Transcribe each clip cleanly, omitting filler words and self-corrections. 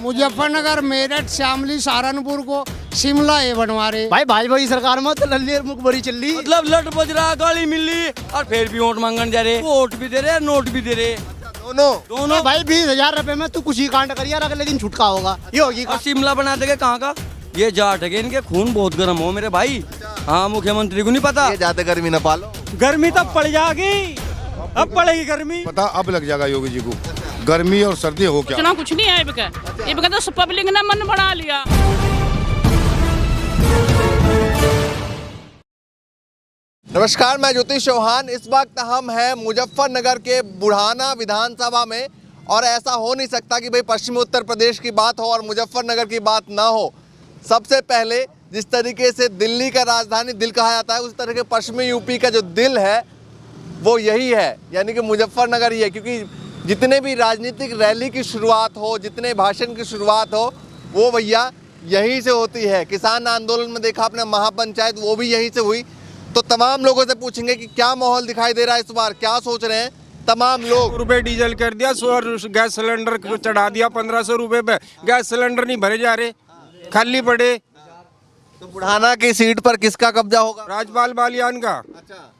मुजफ्फरनगर, मेरठ, शामली, सहारनपुर को शिमला ये बनवा रहे। भाई भाजपा की सरकार में तो लल्ली मुखबरी चल रही, मतलब लट बज रहा, गाली मिल रही और फिर भी वोट मांगने जा रहे। वोट भी दे रहे, नोट भी दे रहे, दोनों। भाई 20,000 रुपए में तू कुछ ही कांड कर यार, अगले दिन छुटका होगा ये होगी। और शिमला बना देंगे कहाँ का? ये जाट है, इनके खून बहुत गर्म हो मेरे भाई। हाँ, मुख्यमंत्री को नहीं पता। ये ज्यादा गर्मी न पालो, गर्मी तब पड़ जाएगी, अब पड़ेगी गर्मी। पता अब लग जाएगा योगी जी को, गर्मी और सर्दी हो क्या। चुनाव कुछ नहीं है इनका तो पब्लिक ने मन बना लिया। नमस्कार, मैं ज्योतिष चौहान। इस वक्त हम हैं मुजफ्फरनगर के बुढ़ाना विधानसभा में और ऐसा हो नहीं सकता कि भाई पश्चिमी उत्तर प्रदेश की बात हो और मुजफ्फरनगर की बात ना हो। सबसे पहले जिस तरीके से दिल्ली का राजधानी दिल कहा जाता है, उस तरह के पश्चिमी यूपी का जो दिल है वो यही है, यानी कि मुजफ्फरनगर ही है। क्योंकि जितने भी राजनीतिक रैली की शुरुआत हो, जितने भाषण की शुरुआत हो, वो भैया यहीं से होती है। किसान आंदोलन में देखा आपने महापंचायत, वो भी यहीं से हुई। तो तमाम लोगों से पूछेंगे कि क्या माहौल दिखाई दे रहा है इस बार, क्या सोच रहे हैं तमाम लोग। रुपए डीजल कर दिया, 100 गैस सिलेंडर को चढ़ा दिया 1500 रुपए पे। गैस सिलेंडर नहीं भरे जा रहे, खाली पड़े। तो बुढ़ाना की सीट पर किसका कब्जा होगा? राजपाल बालियान का। अच्छा,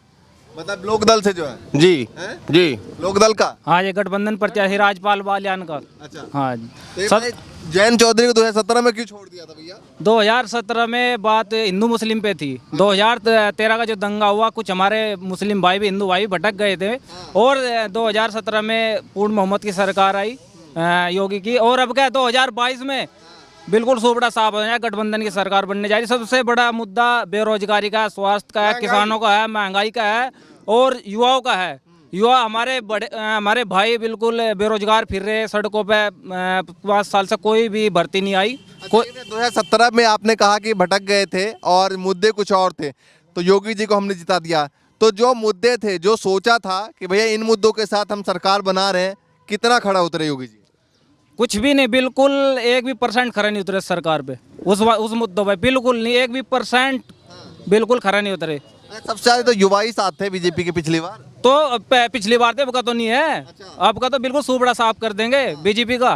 मतलब लोकदल से जो है जी जी लोकदल का। हाँ, ये गठबंधन प्रत्याशी राजपाल बालियान का। अच्छा, हाँ तो सब जयंत चौधरी को 2017 में क्यों छोड़ दिया था भैया? 2017 में बात हिंदू मुस्लिम पे थी। 2013 का जो दंगा हुआ, कुछ हमारे मुस्लिम भाई भी, हिंदू भाई भी भटक गए थे। और 2017 में पूर्ण मोहम्मद की सरकार आई योगी की। और अब क्या 2022 में बिल्कुल सोबड़ा साफ हो जाए, गठबंधन की सरकार बनने जा रही। सबसे बड़ा मुद्दा बेरोजगारी का, स्वास्थ्य का है, किसानों का है, महंगाई का है और युवाओं का है। युवा हमारे भाई बिल्कुल बेरोजगार फिर रहे सड़कों पे। 5 साल से कोई भी भर्ती नहीं आई। 2017 में आपने कहा कि भटक गए थे और मुद्दे कुछ और थे, तो योगी जी को हमने जिता दिया। तो जो मुद्दे थे, जो सोचा था कि भैया इन मुद्दों के साथ हम सरकार बना रहे हैं, कितना खड़ा उतरे योगी जी? कुछ भी नहीं, बिल्कुल 1 भी % खरा नहीं उतरे सरकार पे। उस मुद्दों पे बिल्कुल नहीं, 1 भी % बिल्कुल खरा नहीं उतरे। सबसे ज्यादा तो युवा ही साथ थे बीजेपी के पिछली बार। तो पिछली बार तो अब का तो नहीं है। अब का तो बिल्कुल सूबड़ा साफ कर देंगे बीजेपी का।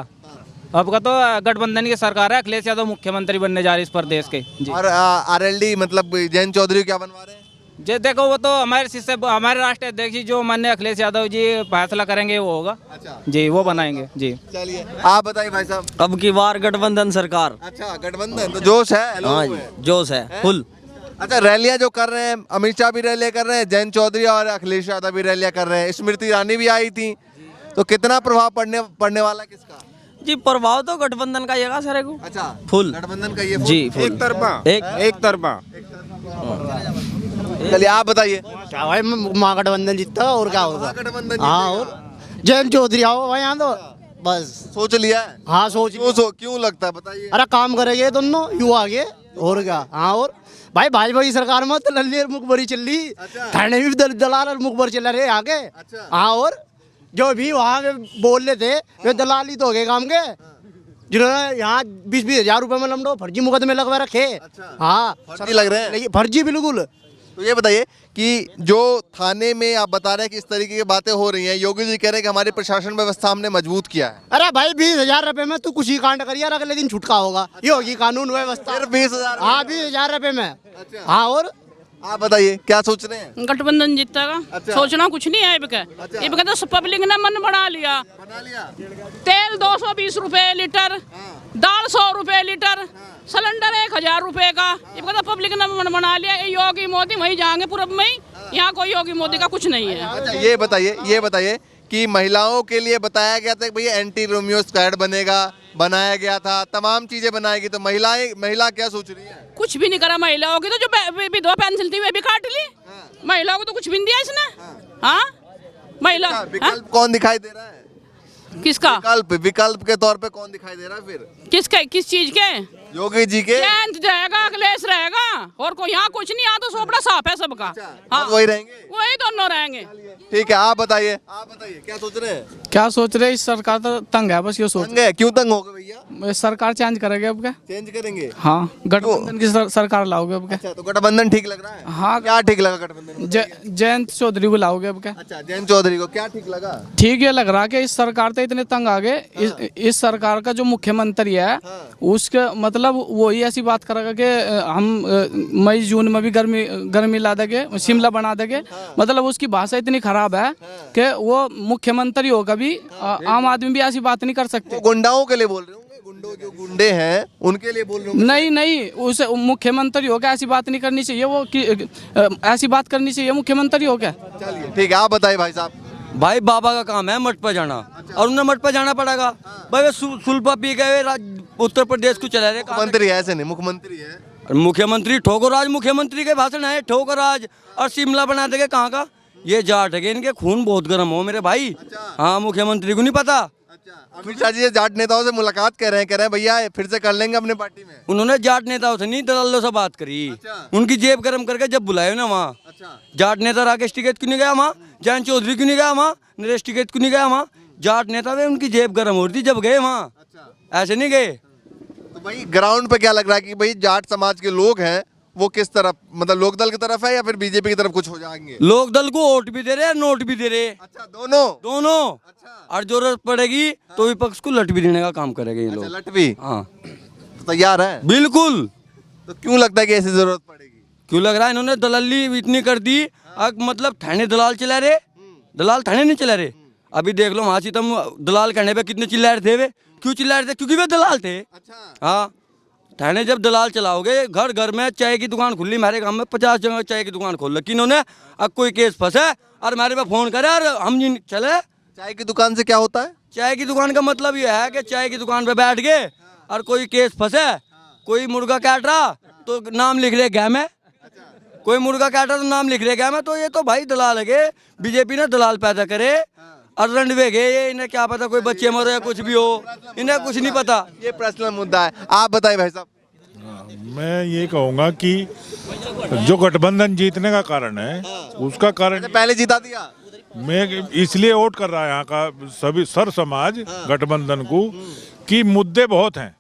अब का तो गठबंधन की सरकार है, अखिलेश यादव मुख्यमंत्री बनने जा रहे इस प्रदेश के जी। और आरएलडी मतलब जयंत चौधरी क्या बनवा रहे हैं? जे देखो, वो तो हमारे राष्ट्रीय अध्यक्ष जो माननीय अखिलेश यादव जी फैसला करेंगे वो होगा। अच्छा जी, वो बनाएंगे जी। चलिए आप बताइए भाई साहब। अब की बार गठबंधन सरकार। अच्छा, गठबंधन तो जोश है। हाँ जी, जोश है फुल। अच्छा, रैलियां जो कर रहे हैं, अमित शाह भी रैलियां कर रहे हैं, जयंत चौधरी और अखिलेश यादव भी रैलियां कर रहे हैं, स्मृति ईरानी भी आई थी। तो कितना प्रभाव पड़ने वाला किसका? जी, प्रभाव तो गठबंधन का येगा सारे को। अच्छा, फुल गठबंधन का ये जी, एक तरफा। चलिए आप बताइए। क्या भाई, महागठबंधन जीतता और क्या होगा? गठबंधन हाँ, और जयंत चौधरी आओ भाई यहाँ तो बस सोच लिया है? हाँ, सोच। क्यों लगता है बताइए? अरे काम करेंगे दोनों युवा आगे और क्या। हाँ, और भाई भाजपा की सरकार में तो लल्ली मुखबरी चल रही। थाने में भी दलाल और मुखबर चल रहे आगे। हाँ, और जो भी वहाँ पे बोल रहे थे वे दलाल ही तो हो गए काम के, जिन्होंने यहाँ 20-20 हजार रुपए में लमडो फर्जी मुकदमे लगवा रखे। हाँ, फर्जी लग रहे हैं, फर्जी बिल्कुल। तो ये बताइए कि जो थाने में आप बता रहे हैं कि इस तरीके की बातें हो रही हैं, योगी जी कह रहे हैं कि हमारी प्रशासन व्यवस्था हमने मजबूत किया है। अरे भाई 20,000 रुपए में तू कुछ ही कांड कर यार, अगले दिन छुटका होगा ये होगी कानून व्यवस्था। सिर्फ 20,000? हाँ, 20,000 रुपए में। हाँ, और आप बताइए क्या सोच रहे हैं? गठबंधन जीतेगा। अच्छा। सोचना कुछ नहीं है इनका तो पब्लिक ने मन बना लिया। तेल 220 रुपए लीटर, दाल 100 रुपए लीटर, सिलेंडर 1000 रुपए का। इनका तो पब्लिक ने मन बना लिया। योगी मोदी वहीं जाएंगे पूरब में ही, यहाँ कोई योगी मोदी का कुछ नहीं है। अच्छा, ये बताइए कि महिलाओं के लिए बताया गया था कि भैया एंटी रोमियो स्क्वाड बनाया गया था, तमाम चीजें बनाएगी। तो महिला क्या सोच रही है? कुछ भी नहीं करा महिलाओं की। तो जो विधवा पेंशन थी वे भी काट ली। महिलाओं को तो कुछ भी नहीं दिया इसने। हाँ, महिला विकल्प कौन दिखाई दे रहा है? किसका विकल्प के तौर पे कौन दिखाई दे रहा है फिर? किस चीज के? योगी जी के जयंत जाएगा, अखिलेश रहेगा, और कोई यहाँ कुछ नहीं, यहाँ तो सोपड़ा साफ है सबका। हाँ, वही रहेंगे, वही दोनों रहेंगे। ठीक है। आप बताइए क्या सोच रहे हैं? क्या सोच रहे हैं? इस सरकार तो तंग है, बस ये सोच तंग है। क्यों तंग हो गए भैया? सरकार चेंज करेंगे अब क्या? चेंज करेंगे? हाँ, गठबंधन की सरकार लाओगे अब क्या? अच्छा, तो गठबंधन ठीक लग रहा है? हाँ। क्या ठीक लगा गठबंधन? जयंत चौधरी को लाओगे अब क्या? अच्छा, जयंत चौधरी को क्या ठीक लगा? ठीक ये लग रहा कि इस सरकार तो इतने तंग आ गए। इस सरकार का जो मुख्यमंत्री है उसके मतलब वही ऐसी बात करेगा कि हम मई जून में भी गर्मी ला देंगे, शिमला बना देंगे। मतलब उसकी भाषा इतनी खराब है कि वो मुख्यमंत्री हो, कभी आम आदमी भी ऐसी बात नहीं कर सकते। गुंडाओं के लिए बोल रहे होंगे, गुंडों जो गुंडे हैं उनके लिए बोल रहे होंगे। नहीं, उसे मुख्यमंत्री हो क्या ऐसी बात नहीं करनी चाहिए। वो ऐसी बात करनी चाहिए मुख्यमंत्री हो क्या? चलिए ठीक है, आप बताइए भाई साहब। भाई बाबा का काम है मठ पर जाना, और उन्हें मठ पर जाना पड़ेगा। भाई वे सुल्पा पी गए, उत्तर प्रदेश को चला रहे। मुख्यमंत्री है, ऐसे नहीं, मुख्यमंत्री है। मुख्यमंत्री ठोकराज, मुख्यमंत्री के भाषण है ठोकराज, और शिमला बना देंगे कहाँ का? ये जाट है, इनके खून बहुत गर्म हो मेरे भाई। हाँ, मुख्यमंत्री को नहीं पता। अमित शाह जी जाट नेताओं से मुलाकात कर रहे हैं भैया फिर से कर लेंगे अपने पार्टी में। उन्होंने जाट नेताओं से नहीं, दलालों से बात करी। उनकी जेब गर्म करके जब बुलाए ना वहाँ, जाट नेता राकेश टिकैत क्यों नहीं गया वहाँ? जयंत चौधरी क्यों नहीं गया वहाँ? नरेश टिकैत क्यों नहीं गया वहाँ? जाट नेता वे उनकी जेब गर्म हो रही थी जब गए वहाँ, ऐसे नहीं गए। तो भाई ग्राउंड पे क्या लग रहा है कि भाई जाट समाज के लोग हैं वो किस तरफ, मतलब लोकदल की तरफ है या फिर बीजेपी की तरफ कुछ हो जाएंगे? लोग दल को वोट भी दे रहे हैं, नोट भी दे रहे हैं। अच्छा, दोनों। और जरूरत पड़ेगी तो विपक्ष को लट भी देने का काम करेंगे ये लोग। लट भी? हाँ, तो तैयार है बिल्कुल। तो क्यों लगता है कि ऐसी जरूरत पड़ेगी? क्यों लग रहा है? इन्होंने दलाली इतनी कर दी। मतलब थाने दलाल चला रहे, दलाल थाने नहीं चला रहे। अभी देख लो वहाँ सीतम दलाल करने पे कितने चिल्ला रहे थे वे। क्यों चिल्ला रहे थे? क्योंकि वे दलाल थे। हाँ, थाने जब दलाल चलाओगे, घर घर में चाय की दुकान खुली, हमारे गांव में 50 जगह चाय की दुकान खोल रखी इन्होंने। अब कोई केस फंसे और हमारे पे फोन करे और हम नहीं चले। चाय की दुकान से क्या होता है? चाय की दुकान का मतलब ये है कि चाय की दुकान पे बैठ गए और कोई केस फंसे, कोई मुर्गा काट रहा तो नाम लिख रहे गया में, कोई मुर्गा काटा तो नाम लिख रहे गया में। तो ये तो भाई दलाल है, बीजेपी ने दलाल पैदा करे और रंडवे गए। इन्हें क्या पता कोई बच्चे मरो या कुछ भी हो, इन्हें कुछ नहीं पता। ये पर्सनल मुद्दा है। आप बताइए भाई साहब। मैं ये कहूँगा कि जो गठबंधन जीतने का कारण है उसका कारण पहले जिता दिया, मैं इसलिए वोट कर रहा है यहाँ का सभी सर समाज गठबंधन को कि मुद्दे बहुत हैं।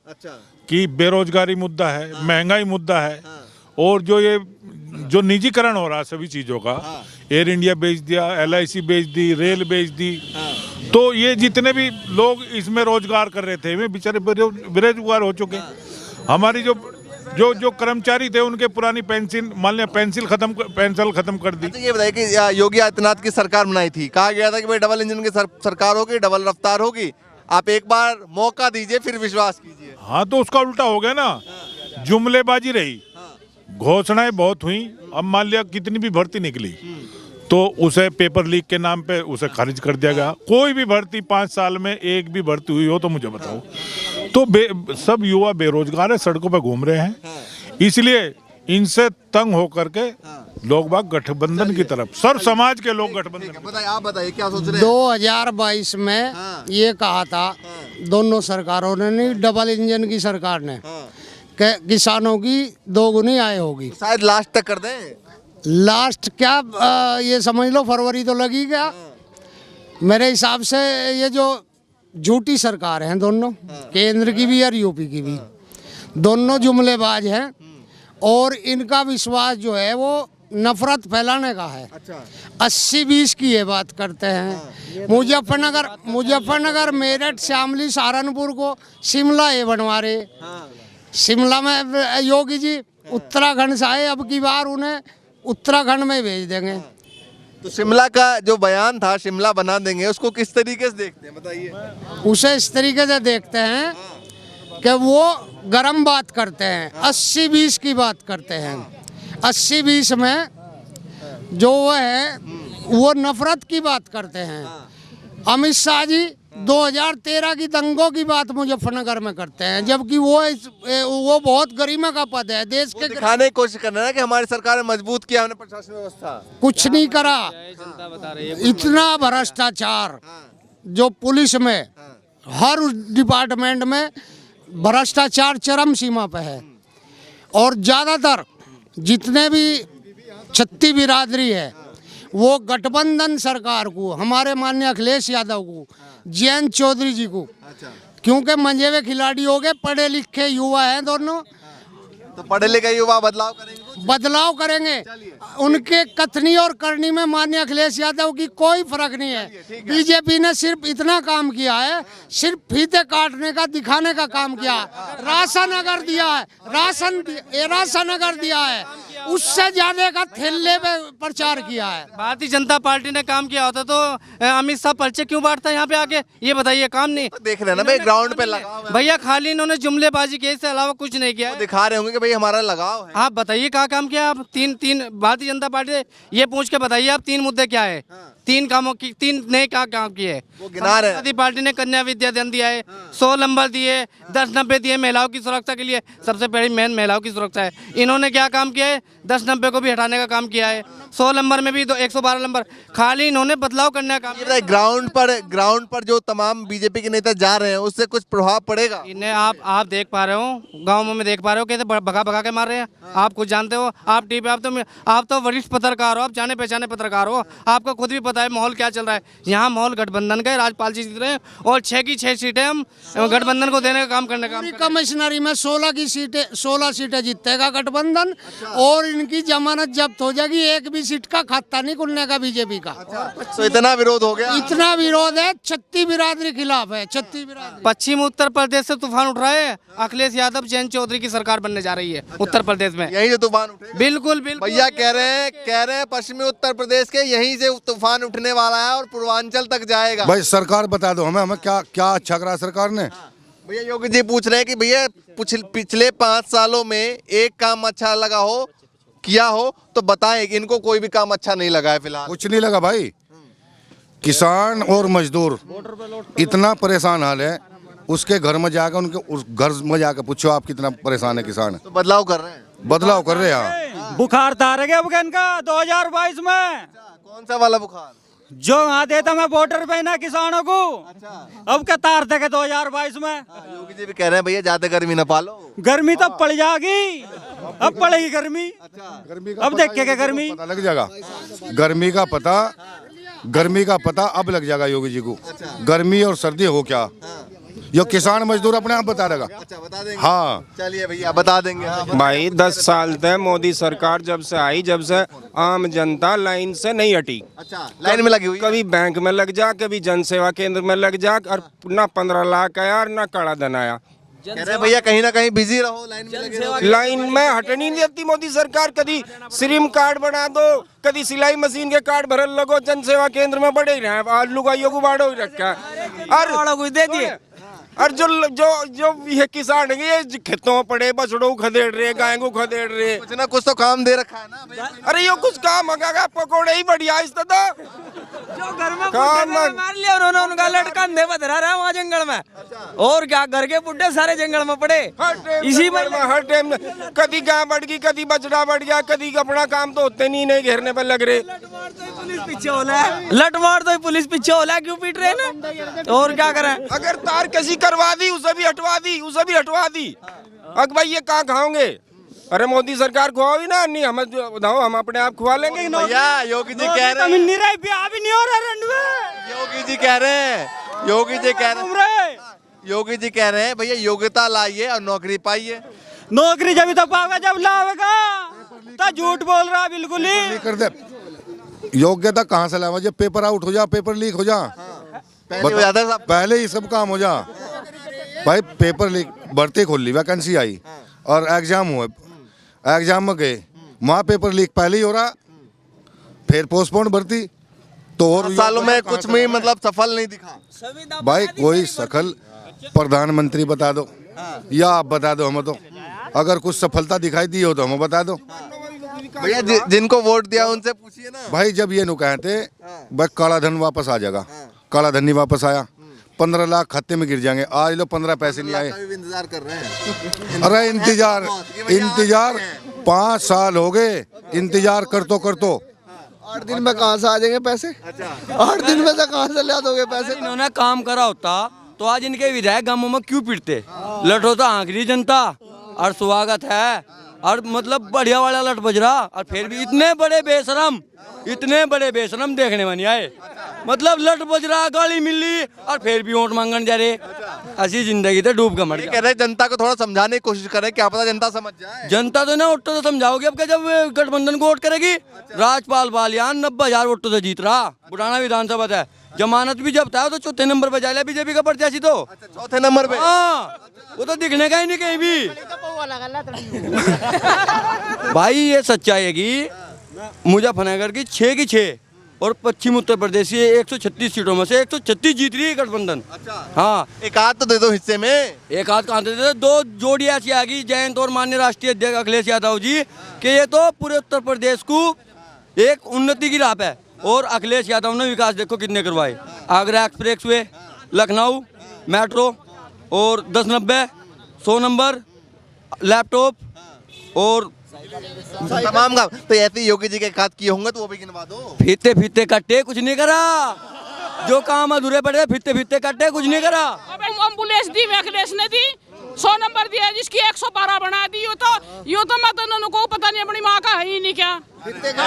कि बेरोजगारी मुद्दा है, महंगाई मुद्दा है, और जो निजीकरण हो रहा है सभी चीज़ों का, एयर इंडिया बेच दिया, LIC बेच दी, रेल बेच दी। तो ये जितने भी लोग इसमें रोजगार कर रहे थे वे बेचारे बेरोजगार हो चुके। हमारी जो कर्मचारी थे उनके पुरानी पेंशन, मान लिया पेंशन खत्म कर दी। अच्छा, ये बताइए कि योगी आदित्यनाथ की सरकार बनाई थी, कहा गया था कि भाई डबल इंजन की सरकार होगी, डबल रफ्तार होगी। आप एक बार मौका दीजिए, फिर विश्वास कीजिए। हाँ, तो उसका उल्टा हो गया ना, जुमलेबाजी रही, घोषणाएं बहुत हुई। अब मान लिया कितनी भी भर्ती निकली तो उसे पेपर लीक के नाम पे उसे खारिज कर दिया गया। कोई भी भर्ती 5 साल में एक भी भर्ती हुई हो तो मुझे बताओ। तो सब युवा बेरोजगार है, सड़कों पे घूम रहे हैं। इसलिए इनसे तंग होकर के लोग बाग गठबंधन की तरफ, सर समाज के लोग गठबंधन। बताइए, आप बताइए क्या सोच रहे हैं? 2022 में ये कहा था दोनों सरकारों ने, नहीं डबल इंजन की सरकार ने, कि किसानों की दोगुनी आय होगी। शायद लास्ट तक कर दें। लास्ट क्या, ये समझ लो फरवरी तो लगी गया। मेरे हिसाब से ये जो झूठी सरकार हैं दोनों, केंद्र की भी और यूपी की भी, दोनों जुमलेबाज हैं और इनका विश्वास जो है वो नफरत फैलाने का है। 80-20 की ये बात करते हैं। मुजफ्फरनगर, मेरठ, शामली, सहारनपुर को शिमला ये बनवा रहे। शिमला में योगी जी उत्तराखंड से आए, अब की बार उन्हें उत्तराखंड में भेज देंगे। तो शिमला का जो बयान था, शिमला बना देंगे, उसको किस तरीके से देखते हैं बताइए? उसे इस तरीके से देखते हैं कि वो गरम बात करते हैं, 80-20 की बात करते हैं। 80-20 में जो वो है वो नफरत की बात करते हैं। अमित शाह जी 2013 की दंगों की बात मुजफ्फरनगर में करते हैं, जबकि वो बहुत गरिमा का पद है देश के। दिखाने की कोशिश कर रहे हैं कि हमारी सरकार ने मजबूत किया, हमने प्रशासन व्यवस्था। कुछ नहीं करा। इतना भ्रष्टाचार जो पुलिस में, हर डिपार्टमेंट में भ्रष्टाचार चरम सीमा पे है और ज़्यादातर जितने भी छत्ती बिरादरी है वो गठबंधन सरकार को, हमारे माननीय अखिलेश यादव को, जयंत चौधरी जी को, क्योंकि मंजे हुए खिलाड़ी हो गए, पढ़े लिखे युवा हैं दोनों, तो पढ़े लिखे युवा बदलाव करेंगे, बदलाव करेंगे। उनके कथनी और करनी में माननीय अखिलेश यादव की कोई फर्क नहीं है। बीजेपी ने सिर्फ इतना काम किया है, सिर्फ फीते काटने का, दिखाने का काम किया। राशन अगर दिया है, राशन अगर दिया है, उससे ज्यादा का थैले पे प्रचार किया है। भारतीय जनता पार्टी ने काम किया होता तो अमित शाह पर्चे क्यों बांटता है यहाँ पे आके, ये बताइए। काम नहीं देख रहे हैं ना भाई, ग्राउंड पे लगा हुआ है। भैया, खाली इन्होंने जुमलेबाजी की, इससे अलावा कुछ नहीं किया है। दिखा रहे होंगे कि भाई हमारा लगाव है। आप बताइए क्या काम किया आप। तीन भारतीय जनता पार्टी से ये पूछ के बताइए आप, 3 मुद्दे क्या है, 3 कामों की, 3 नए क्या काम किए। वो गिना रहे हैं। समाजवादी पार्टी ने कन्या विद्यादान दिया है, 100 नंबर दिए, 10-90 दिए महिलाओं की सुरक्षा के लिए। सबसे पहली मेन महिलाओं की सुरक्षा है। इन्होंने क्या काम किया है, 10-90 को भी हटाने का काम किया है, 100 नंबर में भी 112 नंबर, खाली इन्होंने बदलाव करने का काम किया। ग्राउंड पर जो तमाम बीजेपी के नेता जा रहे हैं उससे कुछ प्रभाव पड़ेगा? इन्हें आप देख पा रहे हो, गाँव में देख पा रहे हो कैसे भगा भगा के मार रहे हैं। आप कुछ जानते हो, आप टीवी, आप तो वरिष्ठ पत्रकार हो, आप जाने पहचाने पत्रकार हो, आपको खुद भी पता है माहौल क्या चल रहा है। यहाँ माहौल गठबंधन का है, राजपाल जी जीत रहे हैं और 6 की 6 सीटें हम गठबंधन को देने का काम करने का। कमिश्नरी में 16 सीटें जीतेगा गठबंधन और इनकी जमानत जब्त हो जाएगी। एक भी सीट का खाता नहीं खुलने का बीजेपी का। तो इतना विरोध हो गया, इतना विरोध है, छत्ती बिरादरी खिलाफ है। छत्ती बिरादरी पश्चिम उत्तर प्रदेश से तूफान उठ रहा है। अखिलेश यादव, जयंत चौधरी की सरकार बनने जा रही है उत्तर प्रदेश में। यही जो तूफान उठे, बिल्कुल बिल्कुल। भैया कह रहे हैं पश्चिमी उत्तर प्रदेश के यहीं से तूफान उठने वाला है और पूर्वांचल तक जाएगा। भाई सरकार बता दो हमें क्या अच्छा करा सरकार ने। भैया योगी जी पूछ रहे हैं कि भैया पिछले 5 सालों में एक काम अच्छा लगा हो, किया हो तो बताएं कि इनको कोई भी काम अच्छा नहीं लगा है फिलहाल। कुछ नहीं लगा भाई। किसान और मजदूर इतना परेशान हाल है, उसके घर में जाकर उनके उस घर में जाकर पूछो आप कितना परेशान है किसान। तो बदलाव कर रहे हैं, बदलाव कर रहे हैं। बुखार था रहे इनका 2022 में। कौन सा वाला बुखार? जो वहाँ देता मैं बॉर्डर पे ना किसानों को, अब क्या तार थे 2022 में। योगी जी भी कह रहे हैं भैया ज्यादा गर्मी न पालो। गर्मी तो पड़ जाएगी, अब पड़ेगी गर्मी। अब देख के गर्मी पता लग जाएगा। गर्मी का पता अब लग जाएगा योगी जी को। गर्मी और सर्दी हो क्या, यो किसान मजदूर अपने आप बता देगा। अच्छा बता देंगे। हाँ चलिए भैया बता देंगे। भाई 10 साल तक मोदी सरकार जब से आई, जब से आम जनता लाइन से नहीं हटी। अच्छा, लाइन में लगी हुई। कभी बैंक में लग जा, कभी जन सेवा केंद्र में लग जा, और ना 15 लाख आया ना काला धन आया। कह रहे भैया कहीं ना कहीं बिजी रहो, लाइन में लगे रहो। लाइन में हटनी नहीं देती मोदी सरकार। कभी सिम कार्ड बना दो, कभी सिलाई मशीन के कार्ड भरल लगो, जन सेवा केंद्र में बड़े ही रहे, आलू का योगु बाड़ो ही रखा है और दे दिए। और जो जो जो ये किसान है ये खेतों में पड़े, बछड़ों खदेड़ रहे, गाय को खदेड़ रहे। कुछ ना कुछ तो काम दे रखा है ना भैया। अरे यो कुछ काम होगा, पकौड़े ही बढ़िया इस तरह जो घर में मार लिया उन्होंने, उनका लटका अंधे बधरा रहा वहाँ जंगल में। और क्या, घर के बुड्ढे सारे जंगल में पड़े इसी में। हर टाइम कभी गाय बढ़ गई, कभी बछड़ा बढ़ गया, कभी अपना काम तो होते नहीं घेरने पर लग रहे। पुलिस पीछे होला है, लट मार तो पुलिस पीछे होला, क्यों पीट रहे ना। और क्या करें, अगर तार किसी करवा दी, उसे भी हटवा दी। अब भाई ये कहाँ खाओगे? अरे मोदी सरकार खुआओ ना, नहीं हम बताओ, हम अपने आप खुआ लेंगे। भैया योगी जी कह रहे हैं, योगी जी कह रहे हैं भैया योग्यता लाइए और नौकरी पाइए। नौकरी जब तक पाओगे जब लावेगा, तो झूठ बोल रहा बिल्कुल ही। कर दे योग्यता कहाँ से लावा, जब पेपर आउट हो जा, पेपर लीक हो जा, पहले ही सब काम हो जा। भाई पेपर लीक, भर्ती खोल ली, वैकेंसी आई और एग्जाम हुए, एग्जाम में गए, वहाँ पेपर लीक पहले ही हो रहा, फिर पोस्टपोन भर्ती। तो और सालों में कुछ में मतलब सफल नहीं दिखा। भाई कोई सफल प्रधानमंत्री बता दो या आप बता दो हमें, तो अगर कुछ सफलता दिखाई दी हो तो हमें बता दो। भैया जिनको वोट दिया उनसे पूछिए ना। भाई जब ये नु कहते भाई काला धन वापस आ जाएगा, काला धन नहीं वापस आया, 15 लाख खाते में गिर जाएंगे, आज लो 15 पैसे नहीं आए। इंतजार कर रहे हैं। अरे इंतजार 5 साल हो गए, इंतजार कर तो 8 दिन में कहाँ से आ जाएंगे पैसे? 8 दिन में से कहाँ से ला दोगे पैसे? इन्होंने काम करा होता तो आज इनके विधायक गांवों में क्यों पीटते। लटो तो आखिरी जनता और स्वागत है और मतलब बढ़िया वाला लट बज रहा और फिर भी इतने बड़े बेशरम देखने में नहीं आए। मतलब लट बज रहा, गाली मिली और फिर भी वोट मांगने जा रहे। ऐसी जिंदगी तो डूब के मर कह गया। रहे जनता को थोड़ा समझाने की कोशिश करें, क्या पता जनता समझ जाए। जनता तो ना वोट तो समझाओगे अब क्या, जब गठबंधन को वोट करेगी। राजपाल बालियान 90,000 वोटों से जीत रहा, बुढ़ाना विधानसभा है। जमानत भी जब था तो चौथे नंबर पे जा लिया बीजेपी का प्रत्याशी तो। चौथे नंबर पे? हाँ, वो तो दिखने का ही नहीं कहीं भी। भाई ये सच्चाई है कि मुजफ्फरनगर की 6 की 6 और पश्चिम उत्तर प्रदेश की 136 सीटों में से 136 जीत रही है गठबंधन। हाँ, एक आध तो दे दो हिस्से में। एक हाथ कहाँ देते, 2 जोड़ी ऐसी आ गई जयंत और माननीय राष्ट्रीय अध्यक्ष अखिलेश यादव जी कि ये तो पूरे उत्तर प्रदेश को एक उन्नति की राह है। और अखिलेश यादव ने विकास देखो कितने करवाए। Agra express way, Lucknow metro और 1090, 100 नंबर, लैपटॉप और तमाम काम तो ऐसे योगी जी के एक आध किए होंगे तो वो भी गिनवा दो। फीते कट्टे कुछ नहीं करा, जो काम अधूरे पड़े फीते कट्टे कुछ नहीं करा। एम्बुलेंस दी अखिलेश ने दी, 100 नंबर दिया जिसकी 112 बना दी। यो तो मैं तो उनको पता नहीं, अपनी माँ का है ही नहीं क्या। नहीं इतना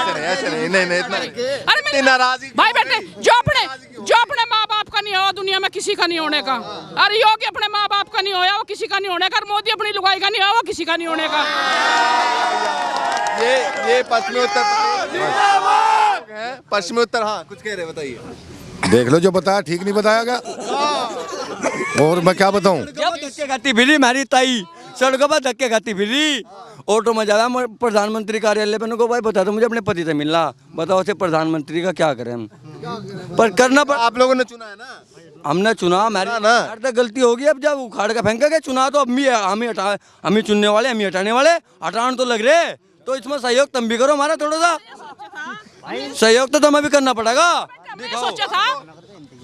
अरे नाराजगी भाई बेटे, जो अपने माँ बाप का नहीं हुआ दुनिया में किसी का नहीं होने का। अरे योगी अपने माँ बाप का नहीं होया, वो किसी का नहीं होने का। मोदी अपनी लुगाई का नहीं हुआ, वो किसी का नहीं होने का। ये पश्चिमी उत्तर पश्चिमी उत्तर। हाँ कुछ कह रहे, बताइए। देख लो, जो बताया ठीक नहीं बताया गया, और मैं क्या बताऊं। जब धक्के खाती फिरी मारी ताई, सड़कों पर धक्के खाती फिरी, ऑटो में जावा प्रधानमंत्री कार्यालय पे को भाई बता दो मुझे अपने पति से मिलना, बताओ से प्रधानमंत्री का क्या करें हम। पर करना पर आप लोगों ने चुना है ना, हमने चुना, हमारी तो गलती होगी। अब जब उखाड़ के फेंका के चुना तो हम ही चुनने वाले, हम ही हटाने वाले, हटाने तो लग रहे। तो इसमें सहयोग तुम भी करो हमारा, थोड़ा सा सहयोग तो तुम्हें भी करना पड़ेगा। सोचा था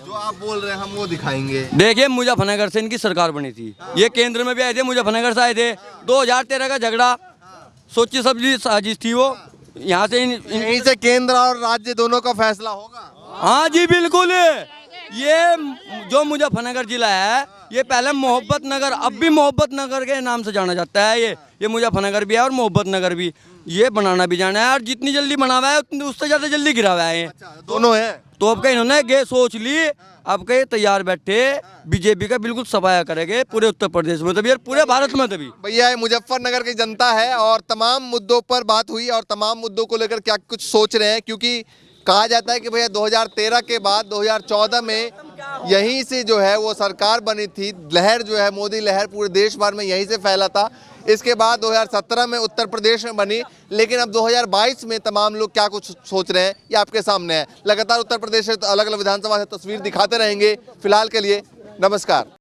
जो आप बोल रहे हैं हम वो दिखाएंगे। देखिए मुजफ्फरनगर से इनकी सरकार बनी थी, ये केंद्र में भी आए थे, मुजफ्फरनगर से आए थे। 2013 का झगड़ा सोची समझी साजिश थी वो। यहाँ से यहीं से केंद्र और राज्य दोनों का फैसला होगा। हाँ जी बिल्कुल। ये जो मुजफ्फरनगर जिला है ये पहले मोहब्बत नगर, अब भी मोहब्बत नगर के नाम से जाना जाता है। ये मुजफ्फरनगर भी है और मोहब्बत नगर भी। ये बनाना भी जाना है और जितनी जल्दी बना हुआ है उससे ज्यादा जल्दी गिरा हुआ है। दोनों है तो अब कहीं इन्होंने ये सोच ली, अब कहीं तैयार बैठे बीजेपी का बिल्कुल सफाया करेंगे पूरे उत्तर प्रदेश में तभी और पूरे भारत में तभी। भैया ये मुजफ्फरनगर की जनता है और तमाम मुद्दों पर बात हुई और तमाम मुद्दों को लेकर क्या कुछ सोच रहे हैं, क्योंकि कहा जाता है कि भैया 2013 के बाद 2014 में यहीं से जो है वो सरकार बनी थी। लहर जो है मोदी लहर पूरे देश भर में यहीं से फैला था। इसके बाद 2017 में उत्तर प्रदेश में बनी, लेकिन अब 2022 में तमाम लोग क्या कुछ सोच रहे हैं ये आपके सामने है। लगातार उत्तर प्रदेश से अलग अलग विधानसभा से तस्वीर दिखाते रहेंगे। फिलहाल के लिए नमस्कार।